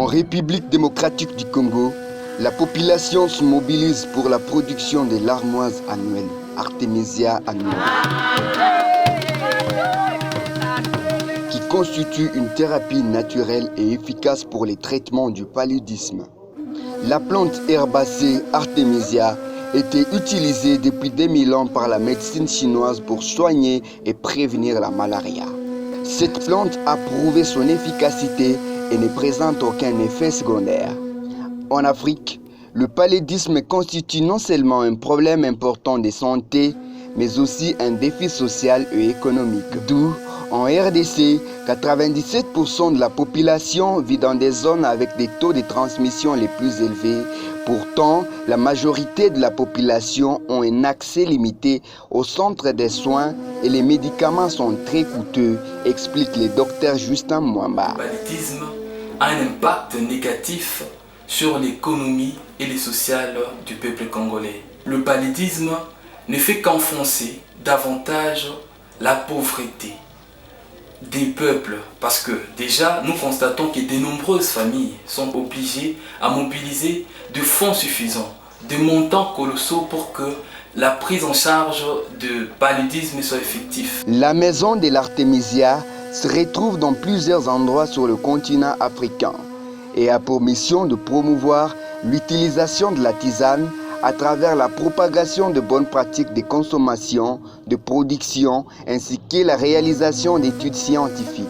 En République démocratique du Congo, la population se mobilise pour la production de l'armoise annuelle, Artemisia annua, qui constitue une thérapie naturelle et efficace pour les traitements du paludisme. La plante herbacée Artemisia était utilisée depuis 2000 ans par la médecine chinoise pour soigner et prévenir la malaria. Cette plante a prouvé son efficacité et ne présente aucun effet secondaire. En Afrique, le paludisme constitue non seulement un problème important de santé, mais aussi un défi social et économique. D'où, en RDC, 97% de la population vit dans des zones avec des taux de transmission les plus élevés. Pourtant, la majorité de la population ont un accès limité aux centres de soins et les médicaments sont très coûteux, explique le docteur Justin Mwamba. Le paludisme a un impact négatif sur l'économie et le social du peuple congolais. Le paludisme ne fait qu'enfoncer davantage la pauvreté des peuples parce que déjà nous constatons que de nombreuses familles sont obligées à mobiliser de fonds suffisants, de montants colossaux pour que la prise en charge du paludisme soit effective. La maison de l'Artemisia se retrouve dans plusieurs endroits sur le continent africain et a pour mission de promouvoir l'utilisation de la tisane à travers la propagation de bonnes pratiques de consommation, de production, ainsi que la réalisation d'études scientifiques.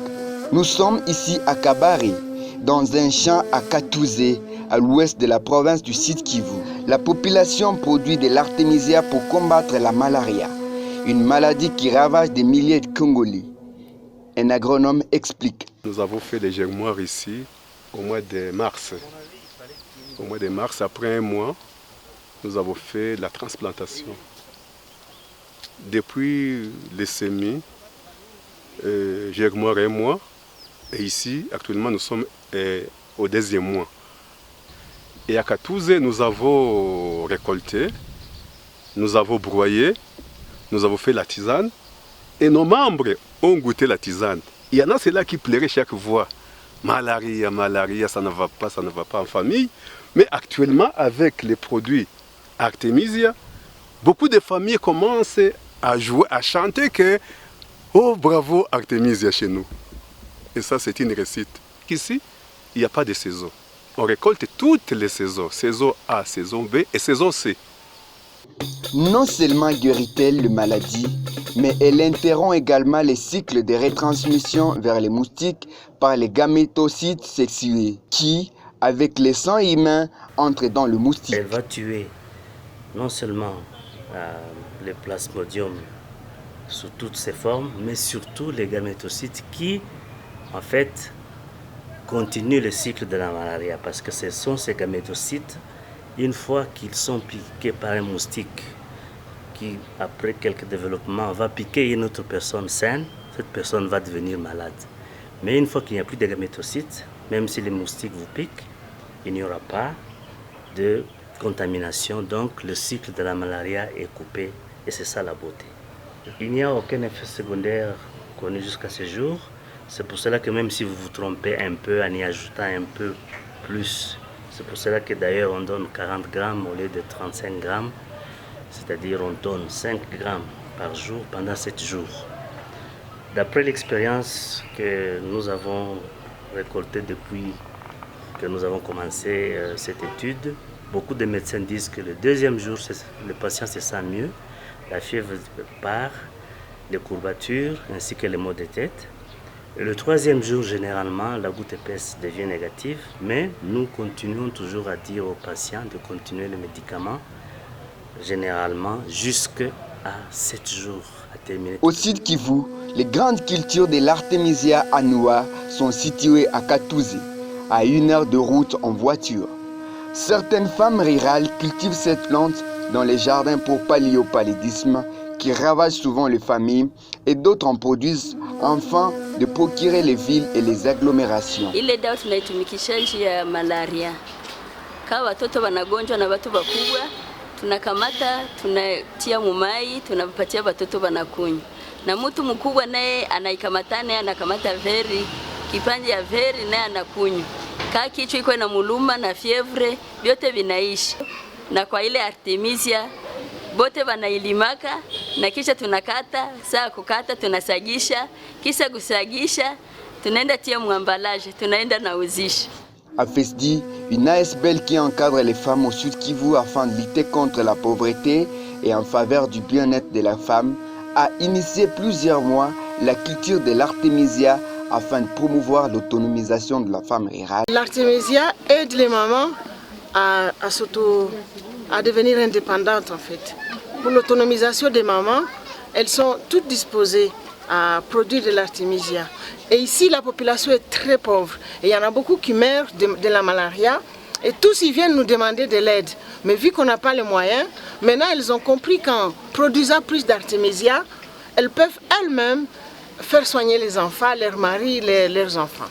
Nous sommes ici à Kabare, dans un champ à Katouzé, à l'ouest de la province du Sud-Kivu. La population produit de l'artémisia pour combattre la malaria, une maladie qui ravage des milliers de Congolais. Un agronome explique. Nous avons fait des germoirs ici au mois de mars. Au mois de mars, après un mois, nous avons fait la transplantation. Depuis les semis, germoire un mois, et ici, actuellement, nous sommes au deuxième mois. Et à Katouzé, nous avons récolté, nous avons broyé, nous avons fait la tisane, et nos membres ont goûté la tisane. Il y en a ceux-là qui pleuraient chaque fois. Malaria, malaria, ça ne va pas en famille. Mais actuellement, avec les produits Artemisia, beaucoup de familles commencent à jouer, à chanter que oh bravo Artemisia chez nous. Et ça c'est une réussite. Ici, il n'y a pas de saison. On récolte toutes les saisons, saison A, saison B et saison C. Non seulement guérit-elle la maladie, mais elle interrompt également les cycles de retransmission vers les moustiques par les gamétocytes sexués qui, avec le sang humain, entrent dans le moustique. Elle va tuer non seulement le plasmodium sous toutes ses formes, mais surtout les gamétocytes qui, en fait, continuent le cycle de la malaria. Parce que ce sont ces gamétocytes, une fois qu'ils sont piqués par un moustique, qui, après quelques développements, va piquer une autre personne saine, cette personne va devenir malade. Mais une fois qu'il n'y a plus de gamétocytes, même si les moustiques vous piquent, il n'y aura pas de contamination, donc le cycle de la malaria est coupé et c'est ça la beauté. Il n'y a aucun effet secondaire connu jusqu'à ce jour. C'est pour cela que même si vous vous trompez un peu en y ajoutant un peu plus, c'est pour cela que d'ailleurs on donne 40 grammes au lieu de 35 grammes, c'est-à-dire on donne 5 grammes par jour pendant 7 jours. D'après l'expérience que nous avons récoltée depuis que nous avons commencé cette étude, beaucoup de médecins disent que le deuxième jour, le patient se sent mieux, la fièvre part, les courbatures ainsi que les maux de tête. Et le troisième jour, généralement, la goutte épaisse devient négative, mais nous continuons toujours à dire aux patients de continuer le médicament, généralement jusqu'à 7 jours à terminer. Au Sud Kivu, les grandes cultures de l'Artemisia annua sont situées à Katouzé, à 1 heure de route en voiture. Certaines femmes rurales cultivent cette plante dans les jardins pour pallier au paludisme qui ravage souvent les familles et d'autres en produisent afin de procurer les villes et les agglomérations. Ile dawa tunaitumikisha nchi ya malaria. Kama watoto wanagonjwa na watu wakubwa, tunakamata, tunatia mumai, tunapatia watoto wanakunywa. Na mtu mkubwa naye anaikamata naye anakamata veri, kipande ya veri naye anakunywa. kaa kichwa iko na muluma na fievre, vyote vinaishi. Na kwa ile Artemisia bote wanailimaka na kisha tunakata, saa kukata tunasagisha, kisha kusagisha tunaenda tia mwambalaje, tunaenda nauzisha. AFESDI, une ASBL qui encadre les femmes au Sud Kivu afin de lutter contre la pauvreté et en faveur du bien-être de la femme, a initié plusieurs mois la culture de l'artémisia afin de promouvoir l'autonomisation de la femme rurale. L'artémisia aide les mamans à devenir indépendantes en fait. Pour l'autonomisation des mamans, elles sont toutes disposées à produire de l'artémisia. Et ici, la population est très pauvre. Et il y en a beaucoup qui meurent de la malaria. Et tous ils viennent nous demander de l'aide. Mais vu qu'on n'a pas les moyens, maintenant elles ont compris qu'en produisant plus d'artémisia, elles peuvent elles-mêmes faire soigner les enfants, leurs maris, leurs enfants.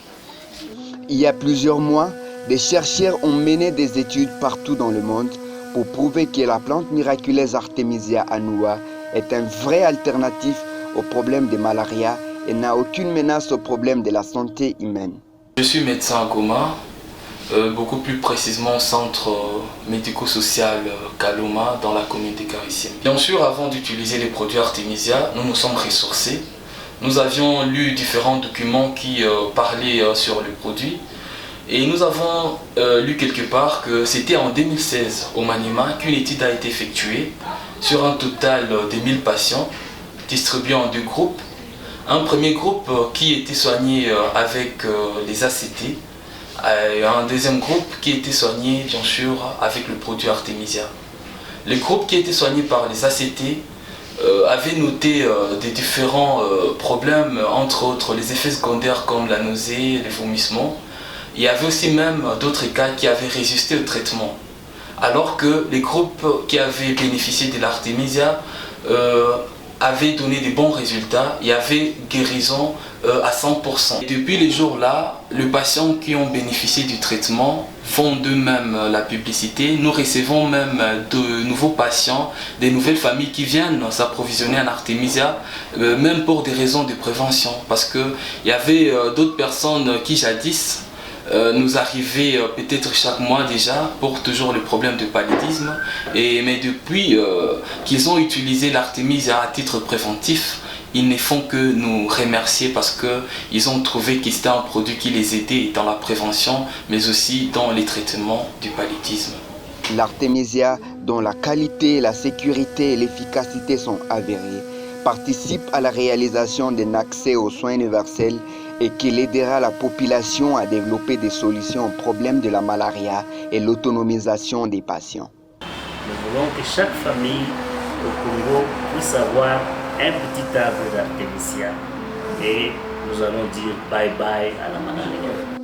Il y a plusieurs mois, des chercheurs ont mené des études partout dans le monde pour prouver que la plante miraculeuse Artemisia annua est un vrai alternatif au problème de malaria et n'a aucune menace au problème de la santé humaine. Je suis médecin à Goma, beaucoup plus précisément au centre médico-social Kaloma dans la commune des Carissiens. Bien sûr, avant d'utiliser les produits Artemisia, nous nous sommes ressourcés. Nous avions lu différents documents qui parlaient sur le produit. Et nous avons lu quelque part que c'était en 2016 au Maniema qu'une étude a été effectuée sur un total de 1000 patients distribués en deux groupes. Un premier groupe qui était soigné avec les ACT et un deuxième groupe qui était soigné bien sûr avec le produit Artemisia. Le groupe qui était soigné par les ACT avait noté des différents problèmes, entre autres les effets secondaires comme la nausée, les vomissements. Il y avait aussi même d'autres cas qui avaient résisté au traitement. Alors que les groupes qui avaient bénéficié de l'Artemisia avaient donné des bons résultats, il y avait guérison à 100%. Et depuis les jours-là, les patients qui ont bénéficié du traitement font d'eux-mêmes la publicité. Nous recevons même de nouveaux patients, des nouvelles familles qui viennent s'approvisionner en Artemisia, même pour des raisons de prévention. Parce qu'il y avait d'autres personnes qui jadis nous arrivaient peut-être chaque mois déjà pour toujours le problème de paludisme. Mais depuis qu'ils ont utilisé l'Artemisia à titre préventif, ils ne font que nous remercier parce qu'ils ont trouvé que c'était un produit qui les aidait dans la prévention, mais aussi dans les traitements du paludisme. L'artémisia, dont la qualité, la sécurité et l'efficacité sont avérées, participe à la réalisation d'un accès aux soins universels et qu'il aidera la population à développer des solutions aux problèmes de la malaria et l'autonomisation des patients. Nous voulons que chaque famille au Congo puisse avoir un petit arbre d'Artemisia et nous allons dire bye bye à la malaria.